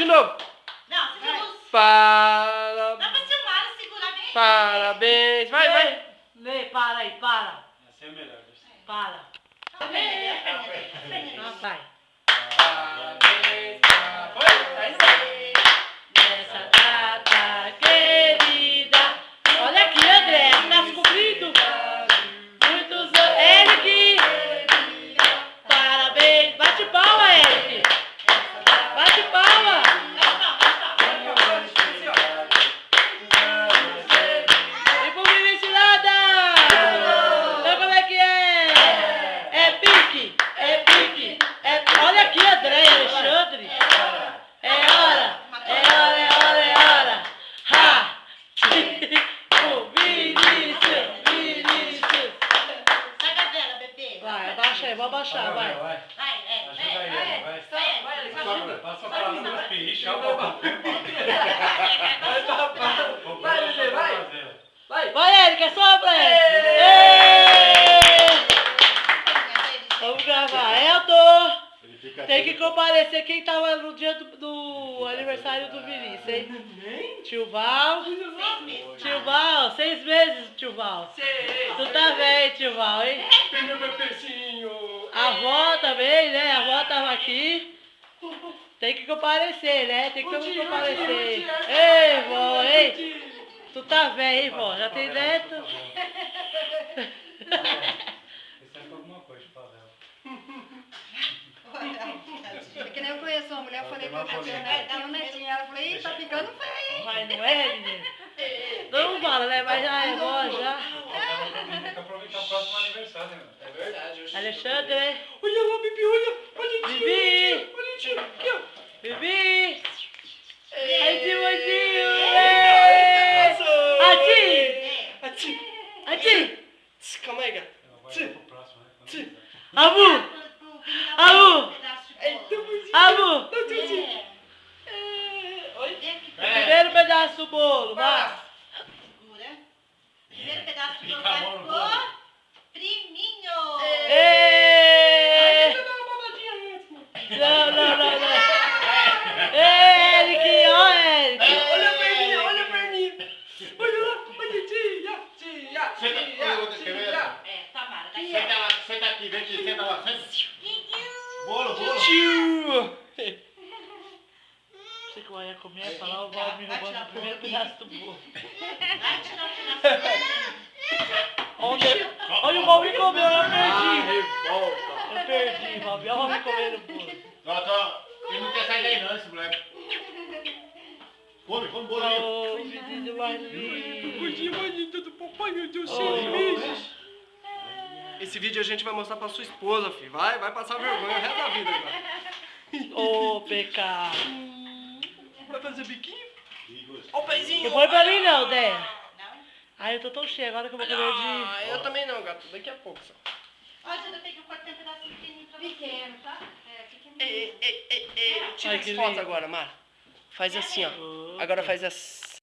novo. Não, segura os... Parabéns. Dá pra filmar, segurar bem. Parabéns. Vai. Lê, para aí, para. Essa é melhor. Para. Vai. Vai. Parabéns pra você Nessa data querida. Olha aqui, André, tá descobrindo? Muitos anos. Eric! Parabéns. Bate palma, Eric. Bate palma. E pro Vinícius nada. Olha como é que é. É pique. É pique. Olha aqui, André e Alexandre. É hora. Ha! O Vinícius. Sai da vela, bebê. Vai, abaixa aí, vou abaixar, vai. Vai. Ajuda aí, vai. Vai. Passa pra lá nos pichos. Vai, Eric, é só pra ele. Vamos gravar. Elton, tem que comparecer quem tava no dia do aniversário do Vinícius, hein? Tio Val. 6 meses, tio Val. Tu tá bem, tio Val, hein? Perdeu meu peixinho. A avó também, né? A avó tava aqui. Tem que comparecer, né? Tem que comparecer. Ei, vó, ei. Tu tá bem, hein, vó? Já tem neto? Isso é alguma coisa, Pavel. Porque nem eu conheço uma mulher, eu falei que eu tinha um netinho. Ela falou, ih, tá ficando feio, hein? Mas não é, menino? Não fala, né? Mas já é vó, já. Tem que aproveitar o próximo aniversário, né? É verdade. Alexandre, né? Olha lá, Bibi, olha. Olha, Bibi! Olha, tio. Aqui, ó. Bibi! Ai, Timozinho! Ati! Calma aí, gata. Vai pro próximo, né? Abu! Abu! Abu! Primeiro pedaço do bolo, vai! Primeiro pedaço do bolo vai pro priminho. Ê! Deixa eu dar uma babadinha antes, mano. Não. Eric, ó, Eric! Olha a perninha. Olha lá, olha, tia. Tamara, daqui. Senta aqui, vem aqui, senta lá. Bolo. Tio! Você que eu ia comer, ia falar o Val me roubando o primeiro pedaço do bolo. Vai tirar o pedaço. Olha o Val me comeu, eu perdi! Revolta. Eu perdi, Val. Olha o Val me comendo o bolo. Ele não quer sair daí não, esse moleque. Come bolo aí. Ô, menino mais lindo! Coisinha mais linda do papai, meu Deus, 6 meses. Esse vídeo a gente vai mostrar pra sua esposa, filho. Vai passar vergonha o resto da vida agora. Ô, PK! Vai fazer biquinho? Ó o pezinho. Não põe pra mim não, Dé. Não? Ai, eu tô tão cheio agora que eu vou comer de... Eu também não, gato. Daqui a pouco só. Ó, Duda, tem que cortar um pedacinho pequenininho pra você. Pequeno, tá? É, pequeno. Tira Ai, as que fotos lindo. agora, Mara. Faz assim, ó. Agora faz assim.